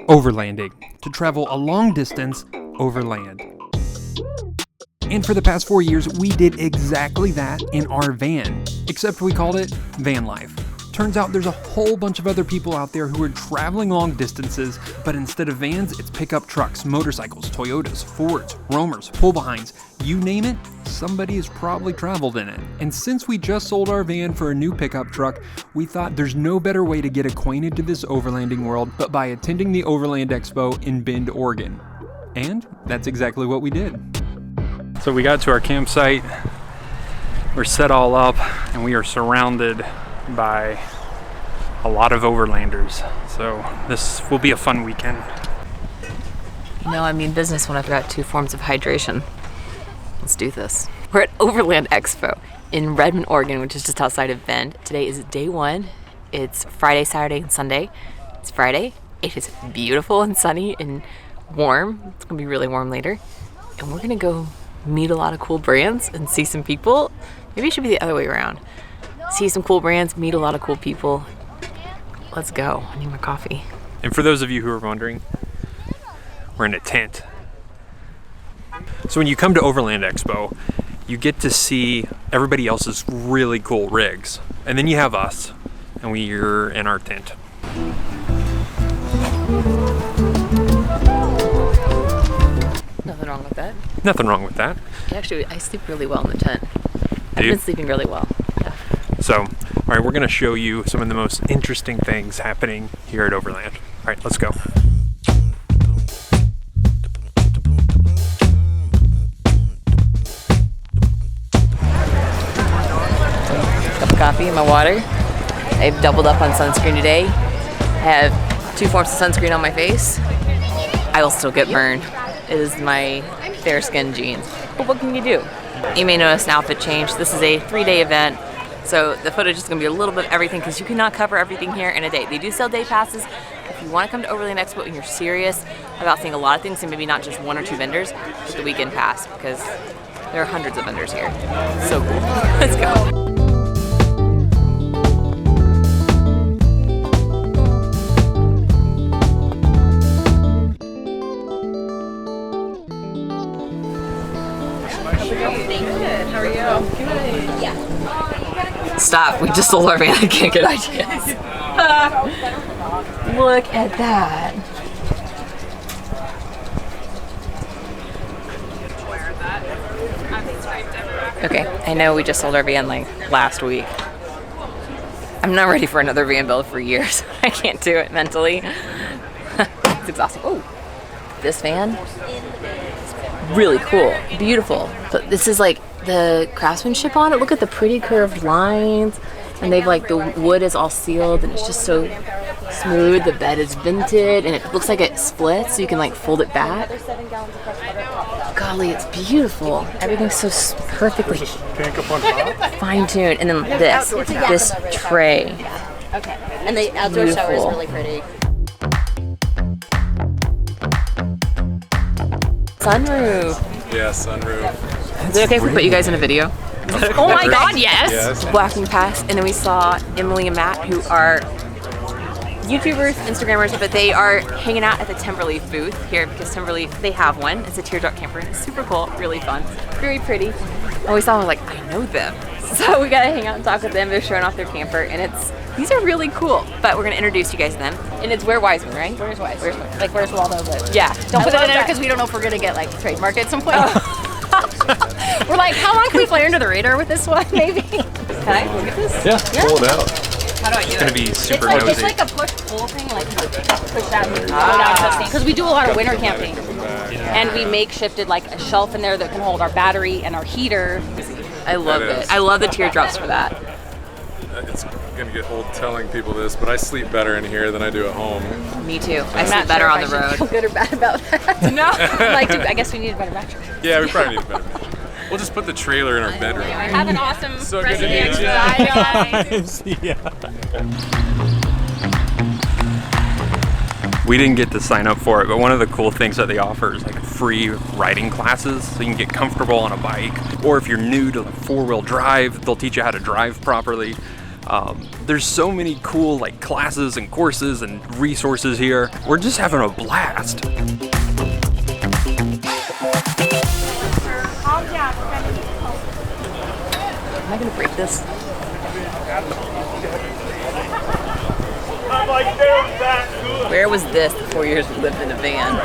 Overlanding, to travel a long distance overland. And for the past 4 years, we did exactly that in our van, except we called it van life. Turns out there's a whole bunch of other people out there who are traveling long distances, but instead of vans, it's pickup trucks, motorcycles, Toyotas, Fords, Roamers, pull-behinds, you name it, somebody has probably traveled in it. And since we just sold our van for a new pickup truck, we thought there's no better way to get acquainted to this overlanding world but by attending the Overland Expo in Bend, Oregon. And that's exactly what we did. So we got to our campsite, we're set all up, and we are surrounded by a lot of overlanders. So this will be a fun weekend. You know, I mean business when I've got two forms of hydration. Let's do this. We're at Overland Expo in Redmond, Oregon, which is just outside of Bend. Today is day one. It's Friday, Saturday, and Sunday. It's Friday. It is beautiful and sunny and warm. It's gonna be really warm later. And we're gonna go meet a lot of cool brands and see some people. Maybe it should be the other way around. See some cool brands, meet a lot of cool people. Let's go. I need my coffee. And for those of you who are wondering, we're in a tent. So when you come to Overland Expo, you get to see everybody else's really cool rigs. And then you have us, and we're in our tent. Nothing wrong with that. Nothing wrong with that. Actually, I sleep really well in the tent. I've Do you? been sleeping really well. Yeah. So, all right, we're gonna show you some of the most interesting things happening here at Overland. All right, let's go. Cup of coffee and my water. I've doubled up on sunscreen today. I have 2 forms of sunscreen on my face. I will still get burned. It is my fair skin genes. But what can you do? You may notice an outfit change. This is a 3-day event, so the footage is going to be a little bit of everything because you cannot cover everything here in a day. They do sell day passes. If you want to come to Overland Expo and you're serious about seeing a lot of things and maybe not just 1 or 2 vendors, get the weekend pass because there are hundreds of vendors here. So cool. Let's go. How are you? Good. Yeah. Stop. We just sold our van. I can't get ideas. Look at that. Okay, I know we just sold our van like last week. I'm not ready for another van build for years. I can't do it mentally. It's exhausting. Oh, this van? Really cool, beautiful. But this is like the craftsmanship on it. Look at the pretty curved lines, and they've like the wood is all sealed, and it's just so smooth. The bed is vented, and it looks like it splits, so you can like fold it back. Golly, it's beautiful. Everything's so perfectly fine-tuned, and then this tray. Okay. And the outdoor shower is really pretty. Sunroof. Yeah, sunroof. Is it okay if we put you guys in a video? Oh my God, yes! Yes. Walking past, and then we saw Emily and Matt, who are YouTubers, Instagrammers, but they are hanging out at the Timberleaf booth here because Timberleaf, they have one. It's a Teardrop Camper. It's super cool, really fun, very pretty. And we saw them, like, I know them. So we gotta hang out and talk with them. They're showing off their camper, and these are really cool. But we're gonna introduce you guys to them. And it's Where Wiseman, right? Where's Wiseman? Like, where's Waldo? But Yeah. don't put it in there because we don't know if we're gonna get like trademark at some point. We're like, how long can we fly under the radar with this one? Maybe. Can I look at this? Yeah, pull it out. How do I do It's gonna be super It's nosy. like a push-pull thing, like you push that and go down to because we do a lot of winter camping, and we makeshifted like a shelf in there that can hold our battery and our heater. I love That it. is. I love the teardrops for that. It's gonna get old telling people this, but I sleep better in here than I do at home. Me too. I I'm sleep not better sure on if the I should road. feel good or bad about that. No. Like, I guess we need a better mattress. Yeah, we probably need a better mattress. We'll just put the trailer in our bedroom. Have an awesome So rest good of to the meet you. exercise. We didn't get to sign up for it, but one of the cool things that they offer is like free riding classes, so you can get comfortable on a bike. Or if you're new to 4-wheel drive, they'll teach you how to drive properly. There's so many cool like classes and courses and resources here. We're just having a blast. Am I gonna break this? Where was this the 4 years we lived in a van?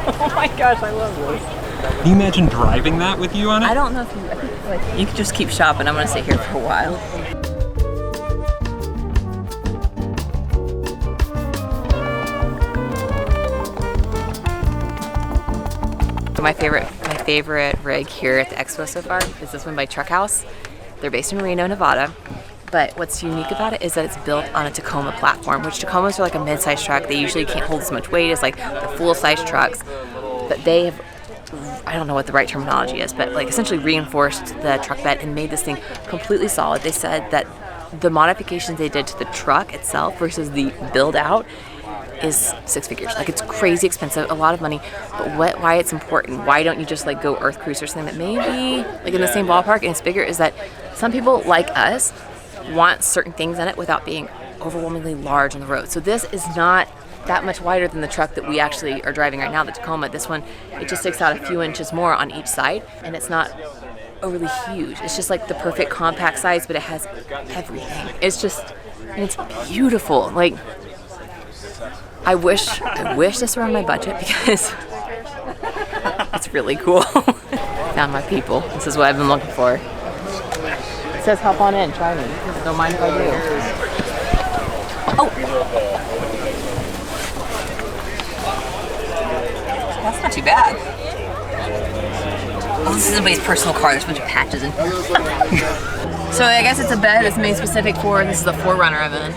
Oh my gosh, I love this. Can you imagine driving that with you on it? I don't know if you, I think like you could just keep shopping. I'm gonna stay here for a while. My favorite rig here at the expo so far is this one by Truck House. They're based in Reno, Nevada. But what's unique about it is that it's built on a Tacoma platform, which Tacomas are like a mid-sized truck. They usually can't hold as much weight as like the full-size trucks. But they have, I don't know what the right terminology is, but like essentially reinforced the truck bed and made this thing completely solid. They said that the modifications they did to the truck itself versus the build out is 6 figures. Like it's crazy expensive, a lot of money, but why it's important, why don't you just like go Earth Cruise or something that may be like in the same ballpark and it's bigger, is that some people like us want certain things in it without being overwhelmingly large on the road. So this is not that much wider than the truck that we actually are driving right now, the Tacoma. This one, it just sticks out a few inches more on each side and it's not overly huge. It's just like the perfect compact size, but it has everything. It's just, and it's beautiful. Like, I wish this were on my budget because it's really cool. Found my people. This is what I've been looking for. It says hop on in, try me. Don't mind if I do. Oh! That's not too bad. Oh, this is somebody's personal car. There's a bunch of patches in here. So I guess it's a bed that's made specific for, this is the 4Runner I'm in.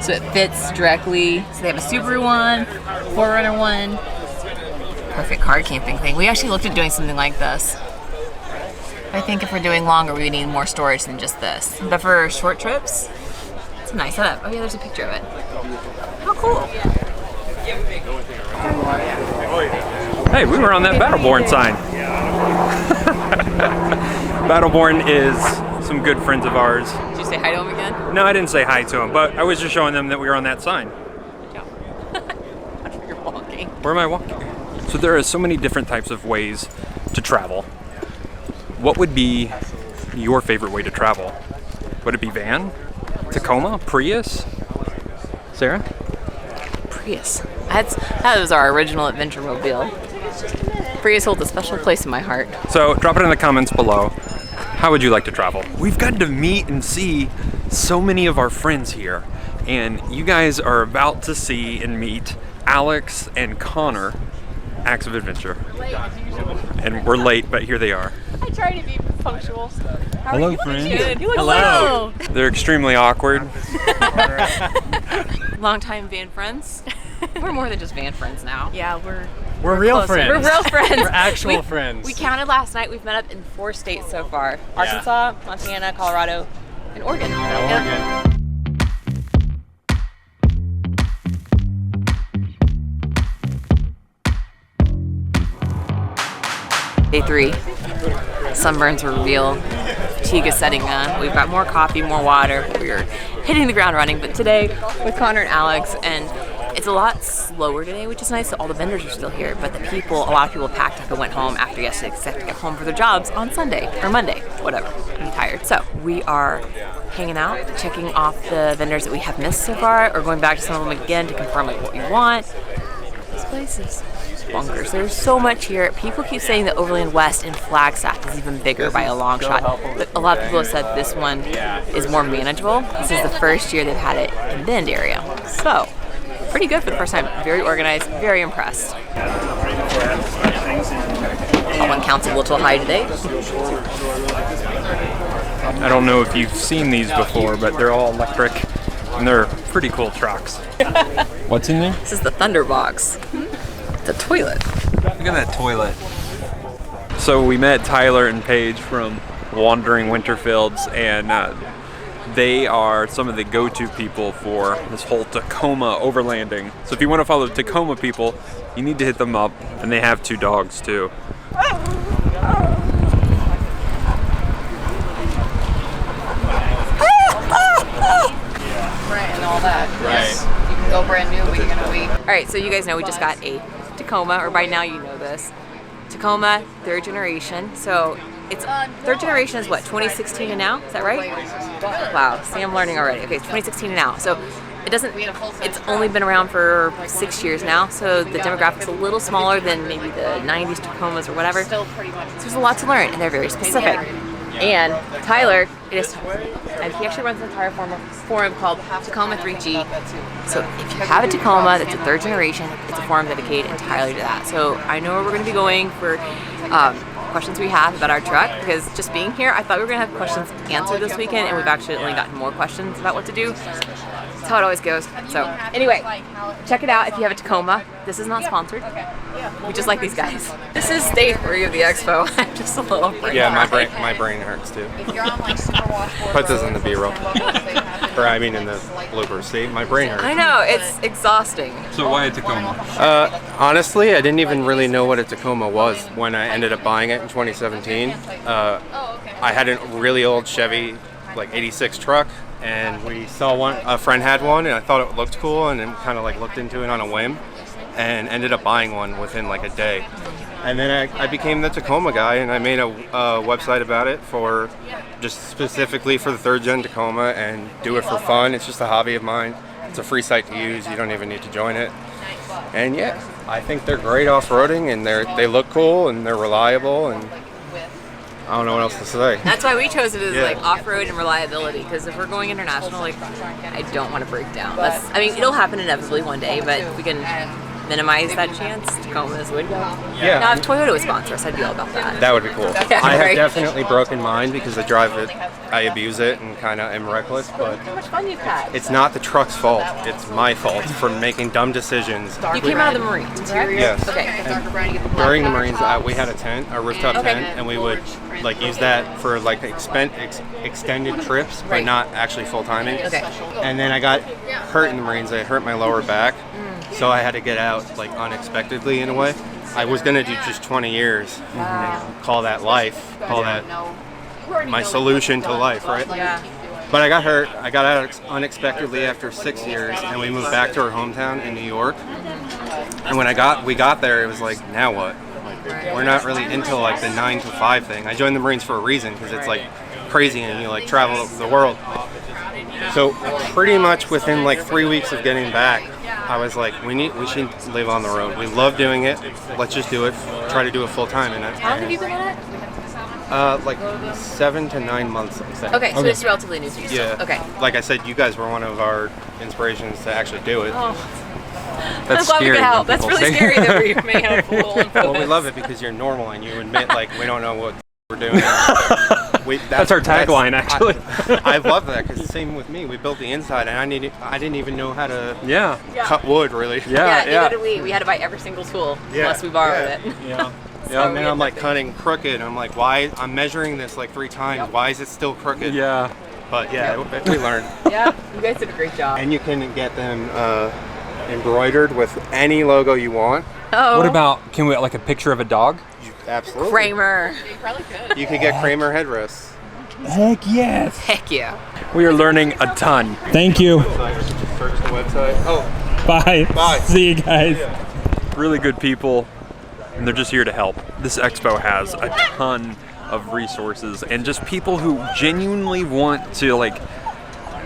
So it fits directly. So they have a Subaru one, 4Runner one. Perfect car camping thing. We actually looked at doing something like this. I think if we're doing longer, we need more storage than just this. But for short trips, it's a nice setup. Oh yeah, there's a picture of it. How cool. Hey, we were on that Battleborn sign. Battleborn is some good friends of ours. Did you say hi to him again? No, I didn't say hi to them, but I was just showing them that we were on that sign. You're walking. Where am I walking? So there are so many different types of ways to travel. What would be your favorite way to travel? Would it be van? Tacoma? Prius? Sarah? Prius. That was our original adventure mobile. Prius holds a special place in my heart. So drop it in the comments below. How would you like to travel? We've gotten to meet and see so many of our friends here, and you guys are about to see and meet Alex and Connor, Acts of Adventure. And we're late, but here they are. I try to be punctual. Hello, friends. Good. You look Hello. They're extremely awkward. Longtime van friends. We're more than just van friends now. Yeah, We're real closer. friends. We're real friends. We're actual friends. We counted last night. We've met up in 4 states so far. Arkansas, Montana, Colorado, and Oregon. Oregon. Day 3. Sunburns were real. Fatigue is setting in. We've got more coffee, more water. We're hitting the ground running. But today, with Connor and Alex, and it's a lot slower today, which is nice. All the vendors are still here, but a lot of people packed up and went home after yesterday because they have to get home for their jobs on Sunday or Monday, whatever. I'm tired. So we are hanging out, checking off the vendors that we have missed so far, or going back to some of them again to confirm like what we want. This place is bonkers. There's so much here. People keep saying that Overland West in Flagstaff is even bigger by a long shot, but a lot of people have said this one is more manageable. This is the first year they've had it in Bend area. So, pretty good for the first time. Very organized, very impressed. That one counts a little high today. I don't know if you've seen these before, but they're all electric and they're pretty cool trucks. What's in there? This is the Thunderbox. The toilet. Look at that toilet. So we met Tyler and Paige from Wandering Winterfields, and they are some of the go-to people for this whole Tacoma overlanding. So if you want to follow Tacoma people, you need to hit them up, and they have 2 dogs too. You can go brand new, but you're gonna wait. All right, so you guys know we just got a Tacoma, or by now you know this. Tacoma, 3rd generation. So it's 3rd generation is what, 2016 and now? Is that right? Wow, see, I'm learning already. Okay, it's 2016 and now. So it's only been around for 6 years now, so the demographic's a little smaller than maybe the 90s Tacomas or whatever. So there's a lot to learn, and they're very specific. And Tyler, he actually runs an entire forum called Tacoma 3G. So if you have a Tacoma that's a 3rd generation, it's a forum dedicated entirely to that. So I know where we're going to be going for questions we have about our truck, because just being here, I thought we were going to have questions answered this weekend, and we've actually only gotten more questions about what to do. That's how it always goes. So anyway, check it out if you have a Tacoma. This is not sponsored. We just like these guys. This is day 3 of the expo. I'm just a little brain. Yeah, my brain hurts too. Put this in the B-roll. Or I mean in the bloopers. See, my brain hurts. I know, it's exhausting. So why a Tacoma? Honestly, I didn't even really know what a Tacoma was when I ended up buying it in 2017. I had a really old Chevy, like 86 truck, and we saw one. A friend had one, and I thought it looked cool, and then kind of like looked into it on a whim, and ended up buying one within like a day. And then I became the Tacoma guy, and I made a website about it for just specifically for the 3rd gen Tacoma, and do it for fun. It's just a hobby of mine. It's a free site to use. You don't even need to join it. And yeah, I think they're great off-roading, and they look cool, and they're reliable, and I don't know what else to say. That's why we chose it as like off-road and reliability, because if we're going international, like I don't want to break down. I mean, it'll happen inevitably one day, but we can minimize that chance. Tacomas would go. Yeah. Now, if Toyota would sponsor us, I'd be all about that. That would be cool. Yeah, I have right? definitely broken mine because I drive it, I abuse it, and kind of am reckless, but How much fun you've had. it's not the truck's fault. It's my fault for making dumb decisions. You came out of the Marines, correct? Yes. Okay. During the Marines, we had a tent, a rooftop tent, and we would like use that for like extended trips, but not actually full timing. Okay. And then I got hurt in the Marines. I hurt my lower back, so I had to get out like unexpectedly in a way. I was gonna do just 20 years and call that life, call that my solution to life, right? Yeah. But I got hurt. I got out unexpectedly after 6 years, and we moved back to our hometown in New York. And when we got there, it was like, now what? We're not really into like the 9 to 5 thing. I joined the Marines for a reason, because it's like crazy and you like travel the world. So pretty much within like 3 weeks of getting back, I was like, we should live on the road. We love doing it. Let's just do it. Try to do it full time. And How long have you been in it? like 7 to 9 months. I'd say. Okay, so it's relatively new to you. Yeah. Okay. Like I said, you guys were one of our inspirations to actually do it. Oh. That's I'm glad we scary could help. when That's people really say- scary that we may have full influence. Well, we love it because you're normal and you admit like we don't know what we're doing. That's our tagline, actually. I love that because same with me. We built the inside and I didn't even know how to Yeah. cut wood really. Yeah, Yeah. neither did we. We had to buy every single tool unless we borrowed it. Yeah. So And then we I'm like ended up cutting crooked. I'm like, why? I'm measuring this like 3 times. Why is it still crooked? Yeah. But yeah, we learned. Yeah, you guys did a great job. And you can get them embroidered with any logo you want. Oh, What about, can we like a picture of a dog? Absolutely. Kramer? You can get Kramer headrests. Heck yes. Heck yeah. We are learning a ton. Thank you. Search the website. Oh, Bye. Bye. See you guys. Really good people, and they're just here to help. This expo has a ton of resources and just people who genuinely want to like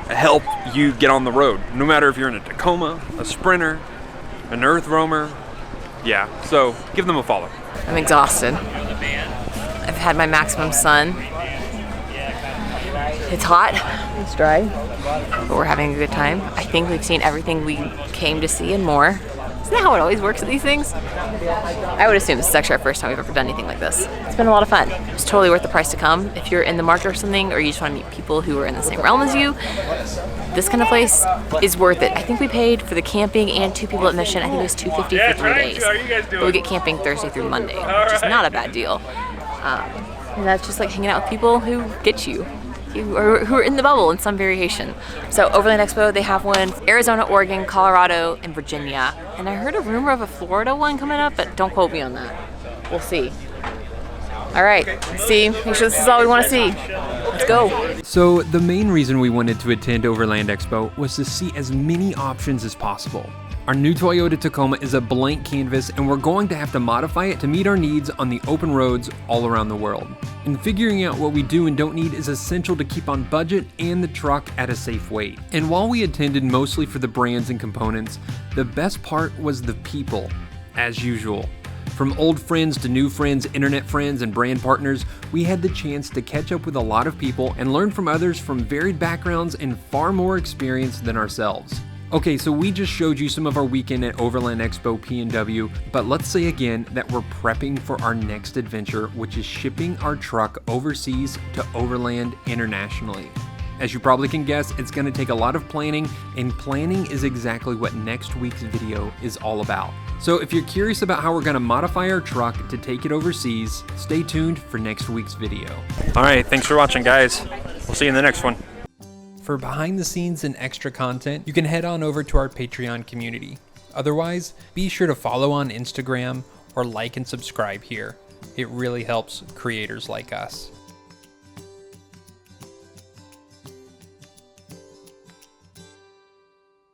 help you get on the road. No matter if you're in a Tacoma, a Sprinter, an Earth Roamer. Yeah, so give them a follow. I'm exhausted. I've had my maximum sun. It's hot, it's dry, but we're having a good time. I think we've seen everything we came to see and more. Isn't that how it always works at these things? I would assume this is actually our first time we've ever done anything like this. It's been a lot of fun. It's totally worth the price to come. If you're in the market or something, or you just want to meet people who are in the same realm as you, this kind of place is worth it. I think we paid for the camping and 2 people admission. I think it was $250 for 3 days. But we get camping Thursday through Monday, which is not a bad deal. And that's just like hanging out with people who get you. Who are in the bubble in some variation. So Overland Expo, they have one Arizona, Oregon, Colorado, and Virginia. And I heard a rumor of a Florida one coming up, but don't quote me on that. We'll see. All right, see, make sure this is all we want to see. Let's go. So the main reason we wanted to attend Overland Expo was to see as many options as possible. Our new Toyota Tacoma is a blank canvas, and we're going to have to modify it to meet our needs on the open roads all around the world. And figuring out what we do and don't need is essential to keep on budget and the truck at a safe weight. And while we attended mostly for the brands and components, the best part was the people, as usual. From old friends to new friends, internet friends, and brand partners, we had the chance to catch up with a lot of people and learn from others from varied backgrounds and far more experience than ourselves. Okay, so we just showed you some of our weekend at Overland Expo PNW, but let's say again that we're prepping for our next adventure, which is shipping our truck overseas to Overland internationally. As you probably can guess, it's going to take a lot of planning, and planning is exactly what next week's video is all about. So if you're curious about how we're going to modify our truck to take it overseas, stay tuned for next week's video. All right, thanks for watching, guys. We'll see you in the next one. For behind the scenes and extra content, you can head on over to our Patreon community. Otherwise, be sure to follow on Instagram or like and subscribe here. It really helps creators like us.